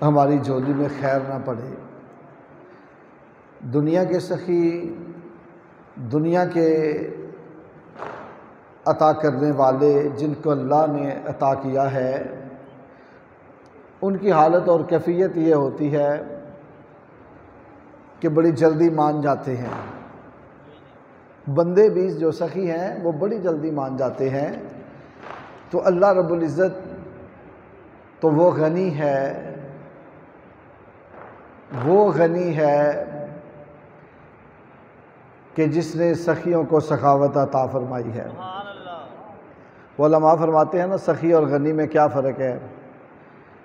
ہماری جھولی میں خیر نہ پڑے۔ دنیا کے سخی، دنیا کے عطا کرنے والے جن کو اللہ نے عطا کیا ہے، ان کی حالت اور کیفیت یہ ہوتی ہے کہ بڑی جلدی مان جاتے ہیں۔ بندے بھی جو سخی ہیں وہ بڑی جلدی مان جاتے ہیں۔ تو اللہ رب العزت تو وہ غنی ہے کہ جس نے سخیوں کو سخاوت عطا فرمائی ہے۔ علماء فرماتے ہیں نا، سخی اور غنی میں کیا فرق ہے؟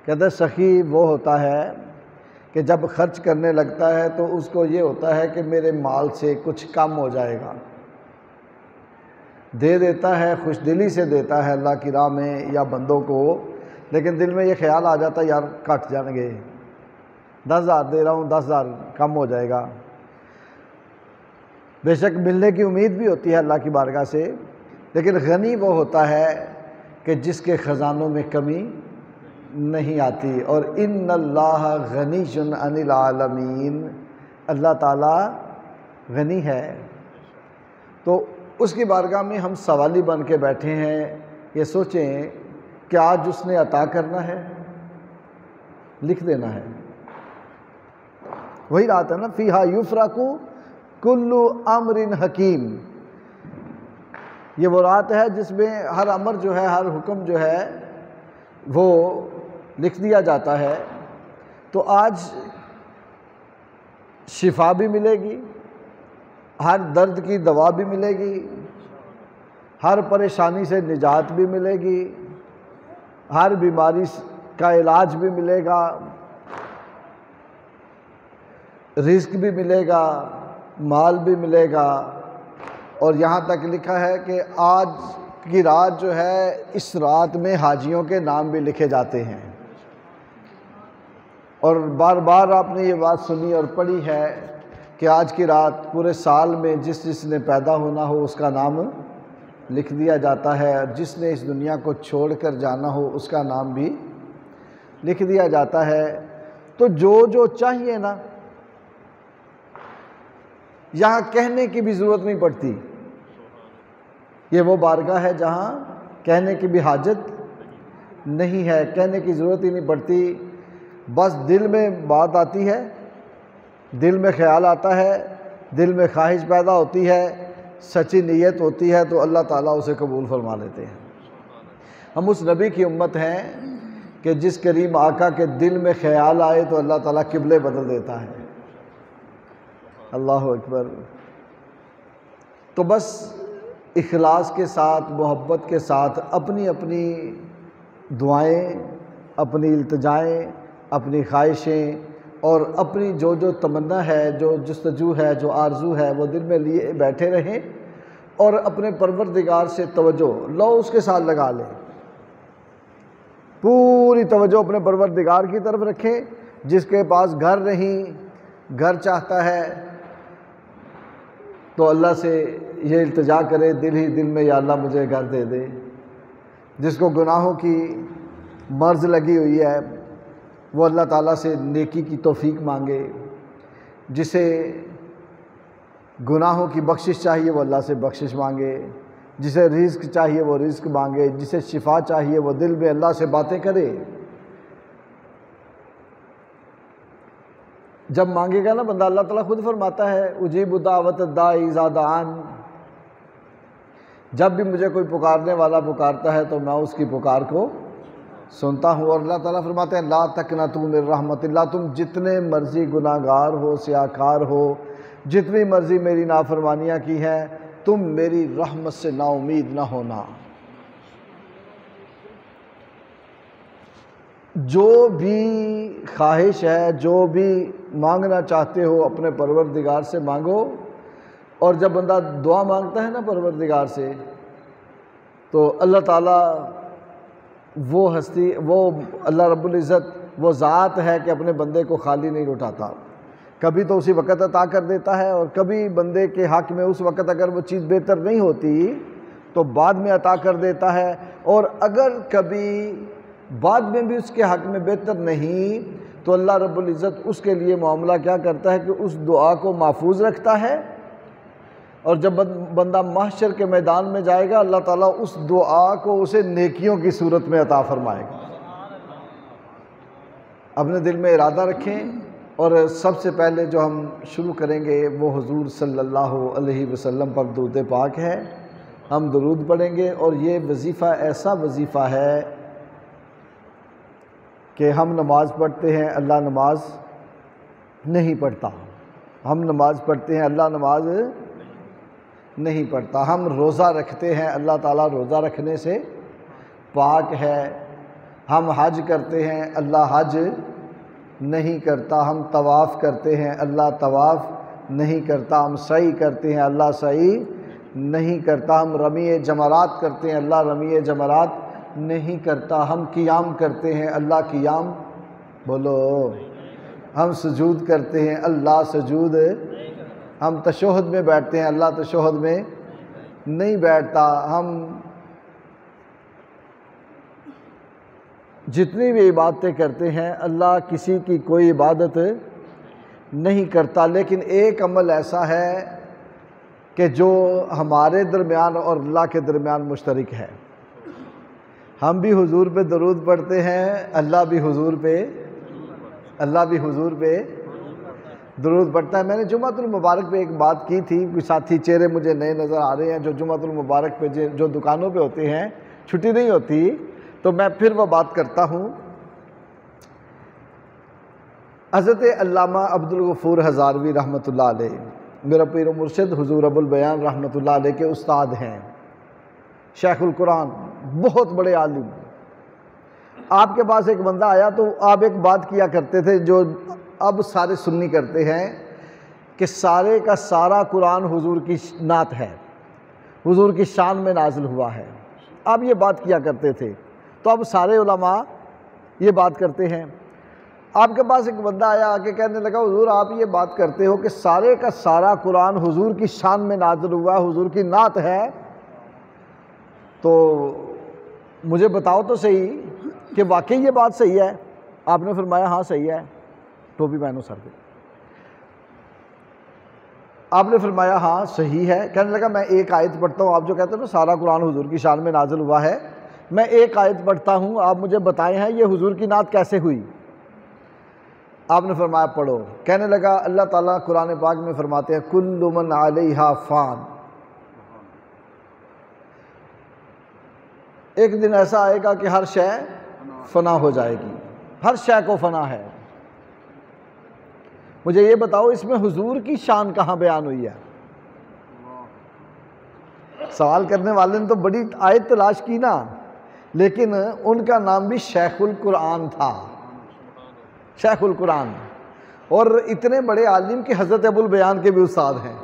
کہتے ہیں سخی وہ ہوتا ہے کہ جب خرچ کرنے لگتا ہے تو اس کو یہ ہوتا ہے کہ میرے مال سے کچھ کم ہو جائے گا، دے دیتا ہے، خوش دلی سے دیتا ہے اللہ کی راہ میں یا بندوں کو، لیکن دل میں یہ خیال آ جاتا ہے یار کٹ جائیں گے، 10,000 دے رہا ہوں، 10,000 کم ہو جائے گا۔ بے شک ملنے کی امید بھی ہوتی ہے اللہ کی بارگاہ سے، لیکن غنی وہ ہوتا ہے کہ جس کے خزانوں میں کمی نہیں آتی۔ اور ان اللہ غنی عن العالمین، اللہ تعالیٰ غنی ہے۔ تو اس کی بارگاہ میں ہم سوالی بن کے بیٹھے ہیں، یہ سوچیں کہ آج اس نے عطا کرنا ہے، لکھ دینا ہے۔ وہی رات ہے نا، فیہا یفرق کل امر حکیم، یہ وہ رات ہے جس میں ہر امر جو ہے، ہر حکم جو ہے وہ لکھ دیا جاتا ہے۔ تو آج شفا بھی ملے گی، ہر درد کی دوا بھی ملے گی، ہر پریشانی سے نجات بھی ملے گی، ہر بیماری کا علاج بھی ملے گا، رزق بھی ملے گا، مال بھی ملے گا۔ اور یہاں تک لکھا ہے کہ آج کی رات جو ہے، اس رات میں حاجیوں کے نام بھی لکھے جاتے ہیں۔ اور بار بار آپ نے یہ بات سنی اور پڑھی ہے کہ آج کی رات پورے سال میں جس نے پیدا ہونا ہو اس کا نام لکھ دیا جاتا ہے، جس نے اس دنیا کو چھوڑ کر جانا ہو اس کا نام بھی لکھ دیا جاتا ہے۔ تو جو چاہیے نا، یہاں کہنے کی بھی ضرورت نہیں پڑتی۔ یہ وہ بارگاہ ہے جہاں کہنے کی بھی حاجت نہیں ہے، کہنے کی ضرورت ہی نہیں پڑتی، بس دل میں بات آتی ہے، دل میں خیال آتا ہے، دل میں خواہش پیدا ہوتی ہے، سچی نیت ہوتی ہے تو اللہ تعالیٰ اسے قبول فرما لیتے ہیں۔ ہم اس نبی کی امت ہیں کہ جس کریم آقا کے دل میں خیال آئے تو اللہ تعالیٰ قبلے بدل دیتا ہے۔ اللہ اکبر۔ تو بس اخلاص کے ساتھ، محبت کے ساتھ اپنی اپنی دعائیں، اپنی التجائیں، اپنی خواہشیں اور اپنی جو تمنا ہے، جو جستجو ہے، جو آرزو ہے، وہ دل میں لیے بیٹھے رہیں اور اپنے پروردگار سے توجہ لو اس کے ساتھ لگا لیں، پوری توجہ اپنے پروردگار کی طرف رکھیں۔ جس کے پاس گھر نہیں، گھر چاہتا ہے تو اللہ سے یہ التجا کرے دل ہی دل میں، یا اللہ مجھے گھر دے دے۔ جس کو گناہوں کی مرض لگی ہوئی ہے وہ اللہ تعالیٰ سے نیکی کی توفیق مانگے، جسے گناہوں کی بخشش چاہیے وہ اللہ سے بخشش مانگے، جسے رزق چاہیے وہ رزق مانگے، جسے شفا چاہیے وہ دل میں اللہ سے باتیں کرے۔ جب مانگے گا نا بندہ، اللہ تعالیٰ خود فرماتا ہے اجیب دعوت الداعی اذا دعان، جب بھی مجھے کوئی پکارنے والا پکارتا ہے تو میں اس کی پکار کو سنتا ہوں۔ اور اللہ تعالیٰ فرماتے ہیں لا تقنطوا من رحمت اللہ، تم جتنے مرضی گناہ گار ہو، سیاکار ہو، جتنی مرضی میری نافرمانیاں کی ہیں، تم میری رحمت سے نا امید نہ ہونا۔ جو بھی خواہش ہے، جو بھی مانگنا چاہتے ہو اپنے پروردگار سے مانگو۔ اور جب بندہ دعا مانگتا ہے نا پروردگار سے تو اللہ تعالیٰ وہ ہستی، وہ اللہ رب العزت وہ ذات ہے کہ اپنے بندے کو خالی نہیں لوٹاتا، کبھی تو اسی وقت عطا کر دیتا ہے، اور کبھی بندے کے حق میں اس وقت اگر وہ چیز بہتر نہیں ہوتی تو بعد میں عطا کر دیتا ہے، اور اگر کبھی بعد میں بھی اس کے حق میں بہتر نہیں تو اللہ رب العزت اس کے لیے معاملہ کیا کرتا ہے کہ اس دعا کو محفوظ رکھتا ہے، اور جب بندہ محشر کے میدان میں جائے گا اللہ تعالیٰ اس دعا کو اسے نیکیوں کی صورت میں عطا فرمائے گا۔ اپنے دل میں ارادہ رکھیں، اور سب سے پہلے جو ہم شروع کریں گے وہ حضور صلی اللہ علیہ وسلم پر درود پاک ہے۔ ہم درود پڑھیں گے، اور یہ وظیفہ ایسا وظیفہ ہے کہ ہم نماز پڑھتے ہیں، اللہ نماز نہیں پڑھتا، ہم نماز پڑھتے ہیں، اللہ نماز نہیں پڑھتا، ہم روزہ رکھتے ہیں، اللہ تعالیٰ روزہ رکھنے سے پاک ہے، ہم حج کرتے ہیں، اللہ حج نہیں کرتا، ہم طواف کرتے ہیں، اللہ طواف نہیں کرتا، ہم سعی کرتے ہیں، اللہ سعی نہیں کرتا، ہم رمی جمرات کرتے ہیں، اللہ رمی جمرات نہیں کرتا، ہم قیام کرتے ہیں، اللہ قیام بولو، ہم سجود کرتے ہیں، اللہ سجود، ہم تشہد میں بیٹھتے ہیں، اللہ تشہد میں نہیں بیٹھتا، ہم جتنی بھی عبادتیں کرتے ہیں اللہ کسی کی کوئی عبادت نہیں کرتا، لیکن ایک عمل ایسا ہے کہ جو ہمارے درمیان اور اللہ کے درمیان مشترک ہے۔ ہم بھی حضور پہ درود پڑھتے ہیں، اللہ بھی حضور پہ درود پڑھتا ہے۔ میں نے جمعۃ المبارک پہ ایک بات کی تھی، کوئی ساتھی چہرے مجھے نئے نظر آ رہے ہیں جو جمعۃ المبارک پہ جو دکانوں پہ ہوتے ہیں، چھٹی نہیں ہوتی، تو میں پھر وہ بات کرتا ہوں۔ حضرت علامہ عبدالغفور ہزاروی رحمۃ اللہ علیہ میرا پیر و مرشد حضور ابو البیان رحمۃ اللہ علیہ کے استاد ہیں، شیخ القرآن، بہت بڑے عالم۔ آپ کے پاس ایک بندہ آیا تو آپ ایک بات کیا کرتے تھے جو اب سارے سنی کرتے ہیں کہ سارے کا سارا قرآن حضور کی نعت ہے، حضور کی شان میں نازل ہوا ہے، آپ یہ بات کیا کرتے تھے، تو اب سارے علماء یہ بات کرتے ہیں۔ آپ کے پاس ایک بندہ آیا آ کے کہنے لگا حضور آپ یہ بات کرتے ہو کہ سارے کا سارا قرآن حضور کی شان میں نازل ہوا ہے، حضور کی نعت ہے، تو مجھے بتاؤ تو صحیح کہ واقعی یہ بات صحیح ہے؟ آپ نے فرمایا ہاں صحیح ہے، ٹوپی پہنو سر پہ۔ آپ نے فرمایا ہاں صحیح ہے۔ کہنے لگا میں ایک آیت پڑھتا ہوں، آپ جو کہتے ہیں نا سارا قرآن حضور کی شان میں نازل ہوا ہے، میں ایک آیت پڑھتا ہوں، آپ مجھے بتائیں ہیں یہ حضور کی نعت کیسے ہوئی؟ آپ نے فرمایا پڑھو۔ کہنے لگا اللہ تعالیٰ قرآن پاک میں فرماتے ہیں کل من علیہا فان، ایک دن ایسا آئے گا کہ ہر شے فنا ہو جائے گی، ہر شے کو فنا ہے۔ مجھے یہ بتاؤ اس میں حضور کی شان کہاں بیان ہوئی ہے؟ سوال کرنے والے نے تو بڑی آیت تلاش کی نا، لیکن ان کا نام بھی شیخ القرآن تھا، شیخ القرآن، اور اتنے بڑے عالم کہ حضرت ابو البیان کے بھی استاد ہیں۔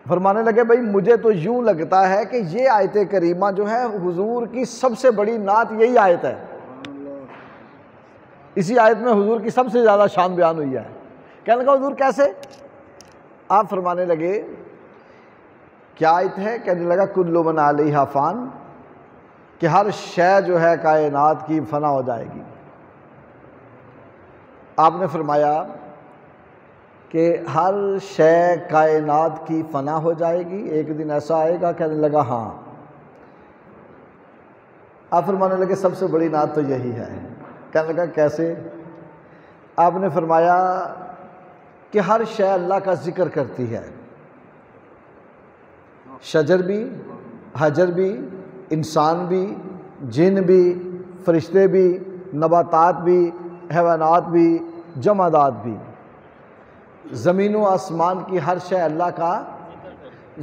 فرمانے لگے بھائی مجھے تو یوں لگتا ہے کہ یہ آیت کریمہ جو ہے حضور کی سب سے بڑی نعت یہی آیت ہے، اسی آیت میں حضور کی سب سے زیادہ شان بیان ہوئی ہے۔ کہنے لگا حضور کیسے؟ آپ فرمانے لگے کیا آیت ہے؟ کہنے لگا کل من علیہا فان، کہ ہر شے جو ہے کائنات کی فنا ہو جائے گی۔ آپ نے فرمایا کہ ہر شے کائنات کی فنا ہو جائے گی، ایک دن ایسا آئے گا؟ کہنے لگا ہاں۔ آپ فرمانے لگے سب سے بڑی نعت تو یہی ہے۔ کہنے لگا کیسے؟ آپ نے فرمایا کہ ہر شے اللہ کا ذکر کرتی ہے، شجر بھی، حجر بھی، انسان بھی، جن بھی، فرشتے بھی، نباتات بھی، حیوانات بھی، جمادات بھی، زمین و آسمان کی ہر شے اللہ کا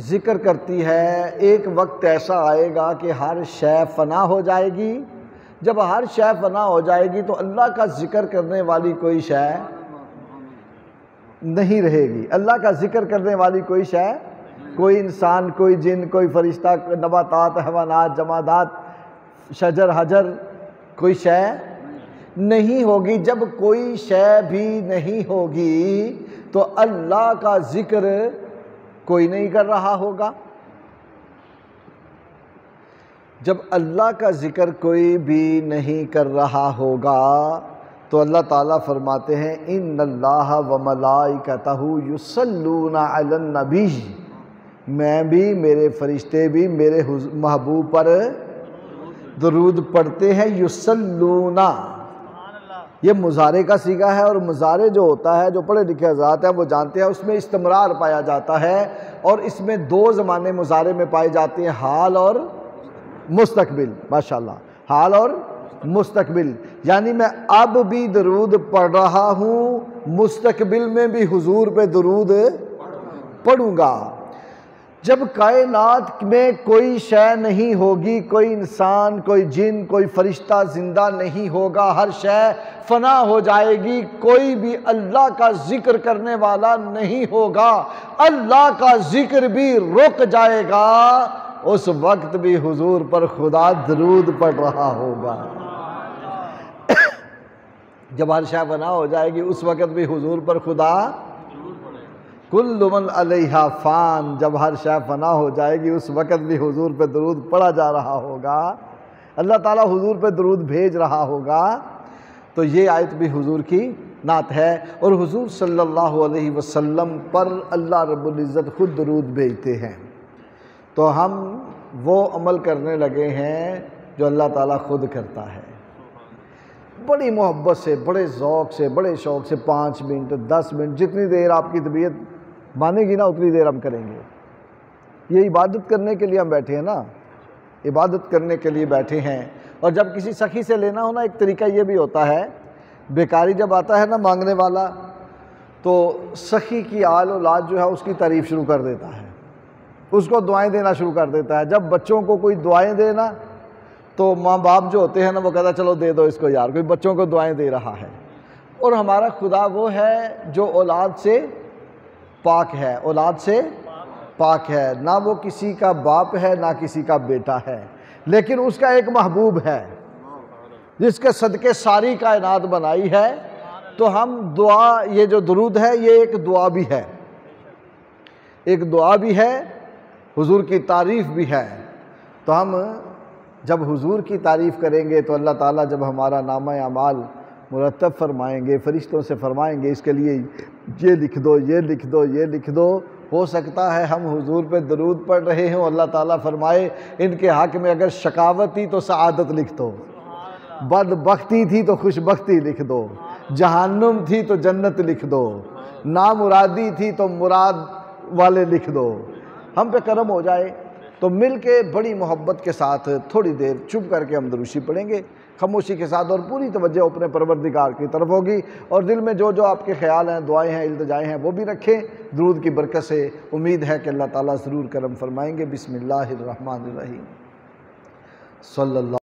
ذکر کرتی ہے۔ ایک وقت ایسا آئے گا کہ ہر شے فنا ہو جائے گی، جب ہر شے فنا ہو جائے گی تو اللہ کا ذکر کرنے والی کوئی شے نہیں رہے گی، اللہ کا ذکر کرنے والی کوئی شے، کوئی انسان، کوئی جن، کوئی فرشتہ، نباتات، حیوانات، جمادات، شجر، حجر، کوئی شے نہیں ہوگی۔ جب کوئی شے بھی نہیں ہوگی تو اللہ کا ذکر کوئی نہیں کر رہا ہوگا۔ جب اللہ کا ذکر کوئی بھی نہیں کر رہا ہوگا تو اللہ تعالیٰ فرماتے ہیں ان اللہ و ملائکتہ یصلون علی النبی، میں بھی میرے فرشتے بھی میرے محبوب پر درود پڑھتے ہیں۔ یصلون یہ مضارع کا صیغہ ہے، اور مضارع جو ہوتا ہے جو پڑھے لکھے حضرات ہیں وہ جانتے ہیں اس میں استمرار پایا جاتا ہے، اور اس میں دو زمانے مضارع میں پائے جاتے ہیں، حال اور مستقبل۔ ماشاءاللہ، حال اور مستقبل، یعنی میں اب بھی درود پڑھ رہا ہوں، مستقبل میں بھی حضور پہ درود پڑھوں گا۔ جب کائنات میں کوئی شے نہیں ہوگی، کوئی انسان، کوئی جن، کوئی فرشتہ زندہ نہیں ہوگا، ہر شے فنا ہو جائے گی، کوئی بھی اللہ کا ذکر کرنے والا نہیں ہوگا، اللہ کا ذکر بھی رک جائے گا، اس وقت بھی حضور پر خدا درود پڑھ رہا ہوگا۔ جب ہر شے فنا ہو جائے گی اس وقت بھی حضور پر خدا کل من علیہا فان، جب ہر شے فنا ہو جائے گی اس وقت بھی حضور پہ درود پڑھا جا رہا ہوگا، اللہ تعالیٰ حضور پہ درود بھیج رہا ہوگا۔ تو یہ آیت بھی حضور کی نعت ہے، اور حضور صلی اللہ علیہ وسلم پر اللہ رب العزت خود درود بھیجتے ہیں۔ تو ہم وہ عمل کرنے لگے ہیں جو اللہ تعالیٰ خود کرتا ہے، بڑی محبت سے، بڑے ذوق سے، بڑے شوق سے، 5 منٹ 10 منٹ جتنی دیر آپ کی طبیعت مانے گی نا اتنی دیر ہم کریں گے۔ یہ عبادت کرنے کے لیے ہم بیٹھے ہیں نا، عبادت کرنے کے لیے بیٹھے ہیں۔ اور جب کسی سخی سے لینا ہو نا، ایک طریقہ یہ بھی ہوتا ہے، بیکاری جب آتا ہے نا مانگنے والا، تو سخی کی آل اولاد جو ہے اس کی تعریف شروع کر دیتا ہے، اس کو دعائیں دینا شروع کر دیتا ہے۔ جب بچوں کو کوئی دعائیں دے نا تو ماں باپ جو ہوتے ہیں نا وہ کہتا چلو دے دو اس کو یار، کوئی بچوں کو دعائیں دے رہا ہے۔ اور ہمارا خدا وہ ہے جو اولاد سے پاک ہے، اولاد سے پاک ہے، نہ وہ کسی کا باپ ہے نہ کسی کا بیٹا ہے، لیکن اس کا ایک محبوب ہے جس کے صدقے ساری کائنات بنائی ہے۔ تو ہم دعا، یہ جو درود ہے یہ ایک دعا بھی ہے، ایک دعا بھی ہے، حضور کی تعریف بھی ہے۔ تو ہم جب حضور کی تعریف کریں گے تو اللہ تعالیٰ جب ہمارا نامہ اعمال مرتب فرمائیں گے، فرشتوں سے فرمائیں گے اس کے لیے یہ لکھ دو، یہ لکھ دو، یہ لکھ دو۔ ہو سکتا ہے ہم حضور پہ درود پڑھ رہے ہوں، اللہ تعالیٰ فرمائے ان کے حق میں اگر شقاوت تھی تو سعادت لکھ دو، بدبختی تھی تو خوشبختی لکھ دو، جہنم تھی تو جنت لکھ دو، نامرادی تھی تو مراد والے لکھ دو۔ ہم پہ کرم ہو جائے تو مل کے بڑی محبت کے ساتھ تھوڑی دیر چپ کر کے ہم دروشی پڑھیں گے، خاموشی کے ساتھ، اور پوری توجہ اپنے پروردگار کی طرف ہوگی، اور دل میں جو جو آپ کے خیال ہیں، دعائیں ہیں، التجائیں ہیں وہ بھی رکھیں۔ درود کی برکت سے امید ہے کہ اللہ تعالیٰ ضرور کرم فرمائیں گے۔ بسم اللہ الرحمن الرحیم، صلی اللہ